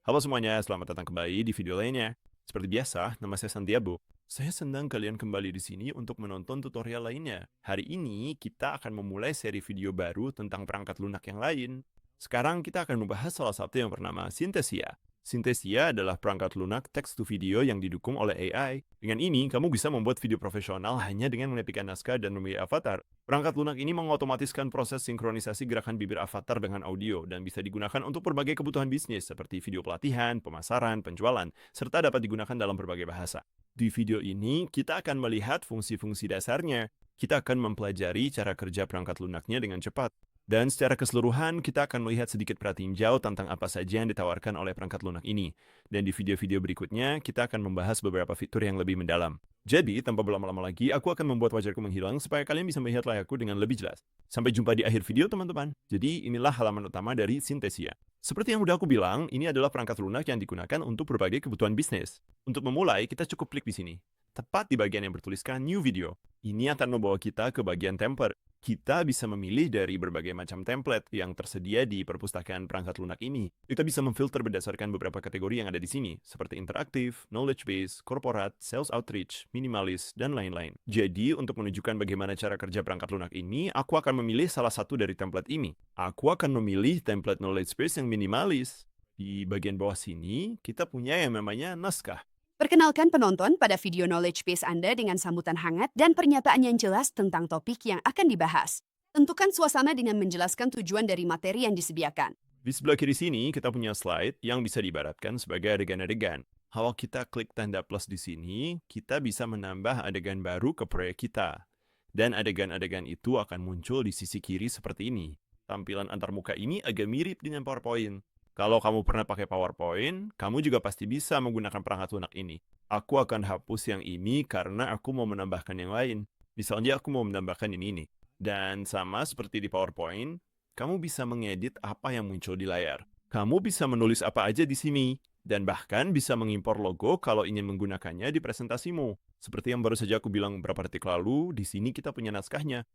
Halo semuanya, selamat datang kembali di video lainnya. Seperti biasa, nama saya Santiago. Saya senang kalian kembali di sini untuk menonton tutorial lainnya. Hari ini kita akan memulai seri video baru tentang perangkat lunak yang lain. Sekarang kita akan membahas salah satu yang bernama Synthesia. Synthesia adalah perangkat lunak text to video yang didukung oleh AI. Dengan ini, kamu bisa membuat video profesional hanya dengan mengetikkan naskah dan memilih avatar. Perangkat lunak ini mengotomatiskan proses sinkronisasi gerakan bibir avatar dengan audio dan bisa digunakan untuk berbagai kebutuhan bisnis seperti video pelatihan, pemasaran, penjualan, serta dapat digunakan dalam berbagai bahasa. Di video ini, kita akan melihat fungsi-fungsi dasarnya. Kita akan mempelajari cara kerja perangkat lunaknya dengan cepat. Dan secara keseluruhan, kita akan melihat sedikit pratinjau tentang apa saja yang ditawarkan oleh perangkat lunak ini. Dan di video-video berikutnya, kita akan membahas beberapa fitur yang lebih mendalam. Jadi, tanpa berlama-lama lagi, aku akan membuat wajahku menghilang supaya kalian bisa melihat layarku dengan lebih jelas. Sampai jumpa di akhir video, teman-teman. Jadi, inilah halaman utama dari Synthesia. Seperti yang udah aku bilang, ini adalah perangkat lunak yang digunakan untuk berbagai kebutuhan bisnis. Untuk memulai, kita cukup klik di sini. Tepat di bagian yang bertuliskan New Video. Ini akan membawa kita ke bagian template. Kita bisa memilih dari berbagai macam template yang tersedia di perpustakaan perangkat lunak ini. Kita bisa memfilter berdasarkan beberapa kategori yang ada di sini, seperti interaktif, knowledge base, corporate, sales outreach, minimalis, dan lain-lain. Jadi, untuk menunjukkan bagaimana cara kerja perangkat lunak ini, aku akan memilih salah satu dari template ini. Aku akan memilih template knowledge base yang minimalis. Di bagian bawah sini, kita punya yang namanya naskah. Perkenalkan penonton pada video knowledge base Anda dengan sambutan hangat dan pernyataan yang jelas tentang topik yang akan dibahas. Tentukan suasana dengan menjelaskan tujuan dari materi yang disediakan. Di sebelah kiri sini, kita punya slide yang bisa diibaratkan sebagai adegan-adegan. Kalau kita klik tanda plus di sini, kita bisa menambah adegan baru ke proyek kita. Dan adegan-adegan itu akan muncul di sisi kiri seperti ini. Tampilan antarmuka ini agak mirip dengan PowerPoint. Kalau kamu pernah pakai PowerPoint, kamu juga pasti bisa menggunakan perangkat lunak ini. Aku akan hapus yang ini karena aku mau menambahkan yang lain. Misalnya aku mau menambahkan ini nih. Dan sama seperti di PowerPoint, kamu bisa mengedit apa yang muncul di layar. Kamu bisa menulis apa aja di sini, dan bahkan bisa mengimpor logo kalau ingin menggunakannya di presentasimu. Seperti yang baru saja aku bilang beberapa detik lalu, di sini kita punya naskahnya.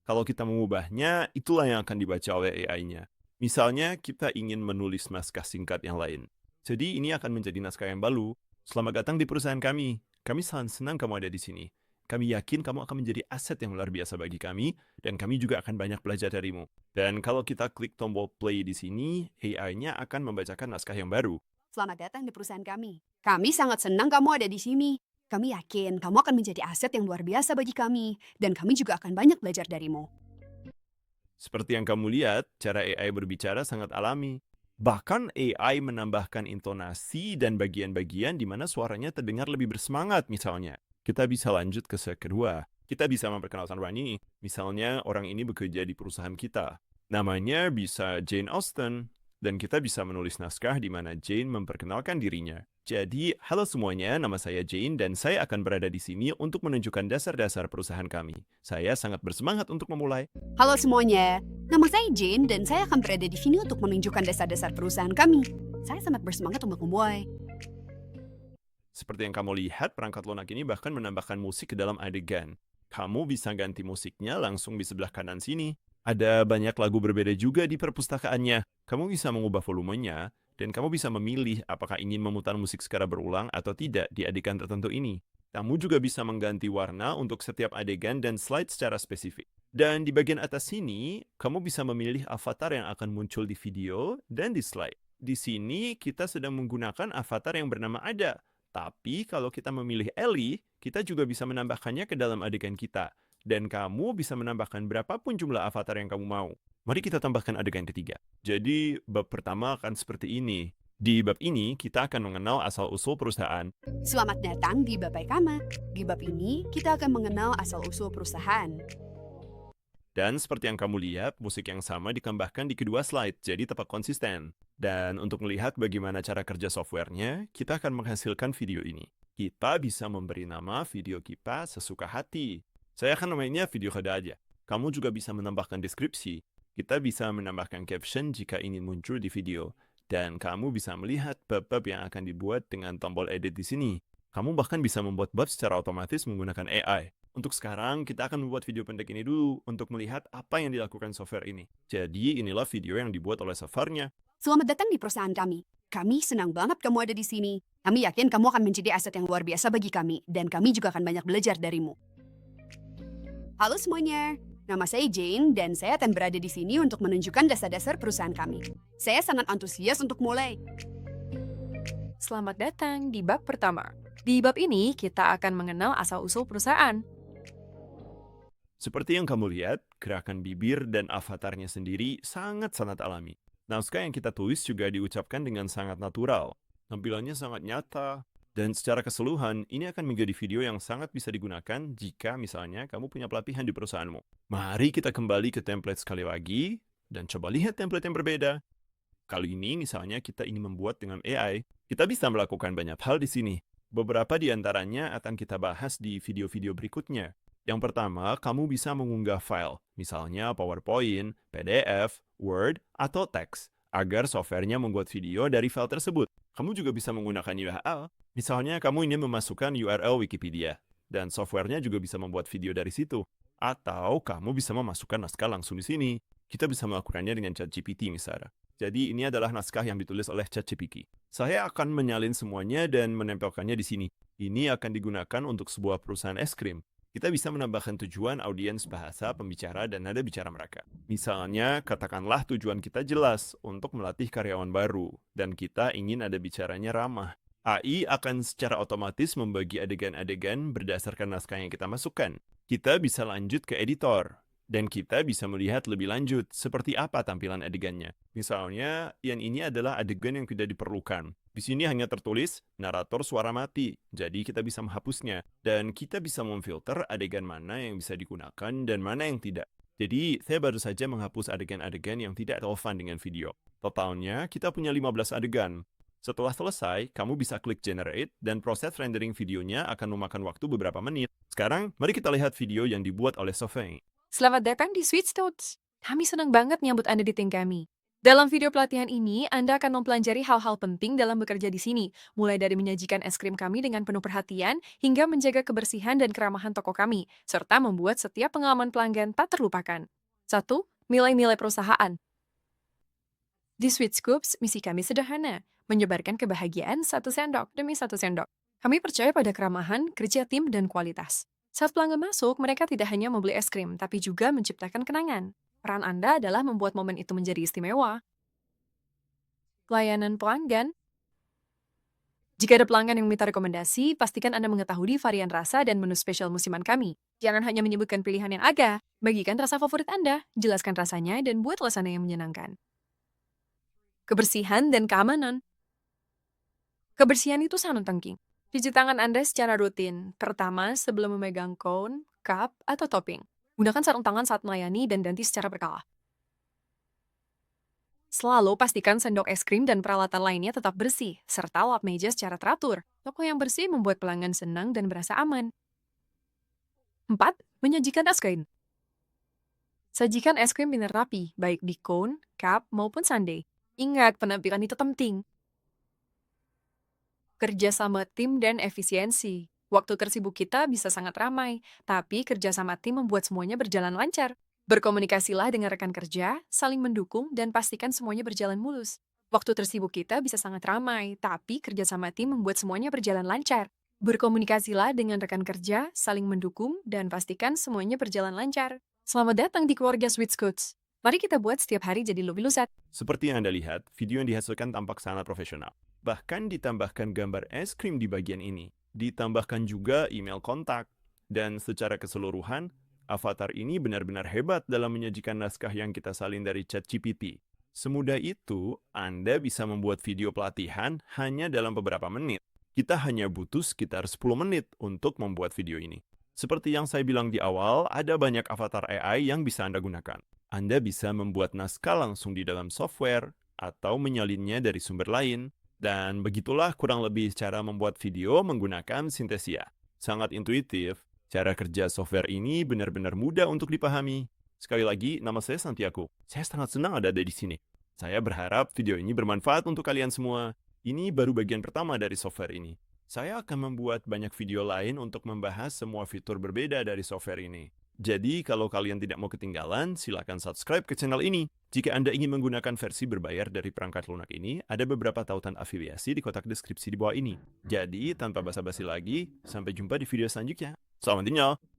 Kalau kita mengubahnya, itulah yang akan dibaca oleh AI-nya. Misalnya, kita ingin menulis naskah singkat yang lain. Jadi, ini akan menjadi naskah yang baru. Selamat datang di perusahaan kami. Kami sangat senang kamu ada di sini. Kami yakin kamu akan menjadi aset yang luar biasa bagi kami, dan kami juga akan banyak belajar darimu. Dan kalau kita klik tombol play di sini, AI-nya akan membacakan naskah yang baru. Selamat datang di perusahaan kami. Kami sangat senang kamu ada di sini. Kami yakin kamu akan menjadi aset yang luar biasa bagi kami, dan kami juga akan banyak belajar darimu. Seperti yang kamu lihat, cara AI berbicara sangat alami. Bahkan AI menambahkan intonasi dan bagian-bagian di mana suaranya terdengar lebih bersemangat misalnya. Kita bisa lanjut ke slide kedua. Kita bisa memperkenalkan orang ini. Misalnya orang ini bekerja di perusahaan kita. Namanya bisa Jane Austen. Dan kita bisa menulis naskah di mana Jane memperkenalkan dirinya. Jadi, halo semuanya, nama saya Jane dan saya akan berada di sini untuk menunjukkan dasar-dasar perusahaan kami. Saya sangat bersemangat untuk memulai. Halo semuanya, nama saya Jane dan saya akan berada di sini untuk menunjukkan dasar-dasar perusahaan kami. Saya sangat bersemangat untuk memulai. Seperti yang kamu lihat, perangkat lunak ini bahkan menambahkan musik ke dalam adegan. Kamu bisa ganti musiknya langsung di sebelah kanan sini. Ada banyak lagu berbeda juga di perpustakaannya. Kamu bisa mengubah volumenya, dan kamu bisa memilih apakah ingin memutar musik secara berulang atau tidak di adegan tertentu ini. Kamu juga bisa mengganti warna untuk setiap adegan dan slide secara spesifik. Dan di bagian atas sini, kamu bisa memilih avatar yang akan muncul di video dan di slide. Di sini, kita sedang menggunakan avatar yang bernama Ada. Tapi kalau kita memilih Ellie, kita juga bisa menambahkannya ke dalam adegan kita. Dan kamu bisa menambahkan berapapun jumlah avatar yang kamu mau. Mari kita tambahkan adegan ketiga. Jadi, bab pertama akan seperti ini. Di bab ini, kita akan mengenal asal-usul perusahaan. Selamat datang di Bapai Kama. Di bab ini, kita akan mengenal asal-usul perusahaan. Dan seperti yang kamu lihat, musik yang sama ditambahkan di kedua slide, jadi tetap konsisten. Dan untuk melihat bagaimana cara kerja softwarenya, kita akan menghasilkan video ini. Kita bisa memberi nama video kita sesuka hati. Saya akan namainya video kada aja. Kamu juga bisa menambahkan deskripsi. Kita bisa menambahkan caption jika ingin muncul di video. Dan kamu bisa melihat bab-bab yang akan dibuat dengan tombol edit di sini. Kamu bahkan bisa membuat bab secara otomatis menggunakan AI. Untuk sekarang, kita akan membuat video pendek ini dulu untuk melihat apa yang dilakukan software ini. Jadi, inilah video yang dibuat oleh softwarenya. Selamat datang di perusahaan kami. Kami senang banget kamu ada di sini. Kami yakin kamu akan menjadi aset yang luar biasa bagi kami, dan kami juga akan banyak belajar darimu. Halo semuanya, nama saya Jane dan saya akan berada di sini untuk menunjukkan dasar-dasar perusahaan kami. Saya sangat antusias untuk mulai. Selamat datang di bab pertama. Di bab ini, kita akan mengenal asal-usul perusahaan. Seperti yang kamu lihat, gerakan bibir dan avatarnya sendiri sangat-sangat alami. Naskah yang kita tulis juga diucapkan dengan sangat natural. Tampilannya sangat nyata, dan secara keseluruhan, ini akan menjadi video yang sangat bisa digunakan jika misalnya kamu punya pelatihan di perusahaanmu. Mari kita kembali ke template sekali lagi, dan coba lihat template yang berbeda. Kali ini misalnya kita ingin membuat dengan AI, kita bisa melakukan banyak hal di sini. Beberapa di antaranya akan kita bahas di video-video berikutnya. Yang pertama, kamu bisa mengunggah file, misalnya PowerPoint, PDF, Word, atau teks, agar softwarenya membuat video dari file tersebut. Kamu juga bisa menggunakan URL, misalnya kamu ingin memasukkan URL Wikipedia, dan softwarenya juga bisa membuat video dari situ. Atau kamu bisa memasukkan naskah langsung di sini. Kita bisa melakukannya dengan ChatGPT misalnya. Jadi ini adalah naskah yang ditulis oleh ChatGPT. Saya akan menyalin semuanya dan menempelkannya di sini. Ini akan digunakan untuk sebuah perusahaan es krim. Kita bisa menambahkan tujuan audiens bahasa, pembicara, dan nada bicara mereka. Misalnya, katakanlah tujuan kita jelas untuk melatih karyawan baru, dan kita ingin nada bicaranya ramah. AI akan secara otomatis membagi adegan-adegan berdasarkan naskah yang kita masukkan. Kita bisa lanjut ke editor, dan kita bisa melihat lebih lanjut seperti apa tampilan adegannya. Misalnya, yang ini adalah adegan yang tidak diperlukan. Di sini hanya tertulis narator suara mati, jadi kita bisa menghapusnya. Dan kita bisa memfilter adegan mana yang bisa digunakan dan mana yang tidak. Jadi, saya baru saja menghapus adegan-adegan yang tidak relevan dengan video. Totalnya, kita punya 15 adegan. Setelah selesai, kamu bisa klik Generate, dan proses rendering videonya akan memakan waktu beberapa menit. Sekarang, mari kita lihat video yang dibuat oleh Sophie. Selamat datang di Sweet Notes. Kami senang banget menyambut Anda di tim kami. Dalam video pelatihan ini, Anda akan mempelajari hal-hal penting dalam bekerja di sini, mulai dari menyajikan es krim kami dengan penuh perhatian, hingga menjaga kebersihan dan keramahan toko kami, serta membuat setiap pengalaman pelanggan tak terlupakan. 1. Nilai-nilai perusahaan. Di Sweet Scoops, misi kami sederhana, menyebarkan kebahagiaan satu sendok demi satu sendok. Kami percaya pada keramahan, kerja tim, dan kualitas. Saat pelanggan masuk, mereka tidak hanya membeli es krim, tapi juga menciptakan kenangan. Peran Anda adalah membuat momen itu menjadi istimewa. Layanan pelanggan. Jika ada pelanggan yang meminta rekomendasi, pastikan Anda mengetahui varian rasa dan menu spesial musiman kami. Jangan hanya menyebutkan pilihan yang agak, bagikan rasa favorit Anda, jelaskan rasanya, dan buat suasana yang menyenangkan. Kebersihan dan keamanan. Kebersihan itu sangat penting. Cuci tangan Anda secara rutin. Pertama, sebelum memegang cone, cup, atau topping. Gunakan sarung tangan saat melayani dan ganti secara berkala. Selalu pastikan sendok es krim dan peralatan lainnya tetap bersih, serta lap meja secara teratur. Toko yang bersih membuat pelanggan senang dan berasa aman. 4. Menyajikan es krim. Sajikan es krim dengan rapi, baik di cone, cup, maupun sundae. Ingat, penampilan itu penting. Kerja sama tim dan efisiensi. Waktu tersibuk kita bisa sangat ramai, tapi kerja sama tim membuat semuanya berjalan lancar. Berkomunikasilah dengan rekan kerja, saling mendukung, dan pastikan semuanya berjalan mulus. Waktu tersibuk kita bisa sangat ramai, tapi kerja sama tim membuat semuanya berjalan lancar. Berkomunikasilah dengan rekan kerja, saling mendukung, dan pastikan semuanya berjalan lancar. Selamat datang di keluarga Sweet Scoots. Mari kita buat setiap hari jadi lebih lezat. Seperti yang Anda lihat, video yang dihasilkan tampak sangat profesional. Bahkan ditambahkan gambar es krim di bagian ini. Ditambahkan juga email kontak. Dan secara keseluruhan, avatar ini benar-benar hebat dalam menyajikan naskah yang kita salin dari ChatGPT. Semudah itu, Anda bisa membuat video pelatihan hanya dalam beberapa menit. Kita hanya butuh sekitar 10 menit untuk membuat video ini. Seperti yang saya bilang di awal, ada banyak avatar AI yang bisa Anda gunakan. Anda bisa membuat naskah langsung di dalam software, atau menyalinnya dari sumber lain. Dan begitulah kurang lebih cara membuat video menggunakan Synthesia. Sangat intuitif, cara kerja software ini benar-benar mudah untuk dipahami. Sekali lagi, nama saya Santiago. Saya sangat senang ada di sini. Saya berharap video ini bermanfaat untuk kalian semua. Ini baru bagian pertama dari software ini. Saya akan membuat banyak video lain untuk membahas semua fitur berbeda dari software ini. Jadi, kalau kalian tidak mau ketinggalan, silakan subscribe ke channel ini. Jika Anda ingin menggunakan versi berbayar dari perangkat lunak ini, ada beberapa tautan afiliasi di kotak deskripsi di bawah ini. Jadi, tanpa basa-basi lagi, sampai jumpa di video selanjutnya. Selamat tinggal!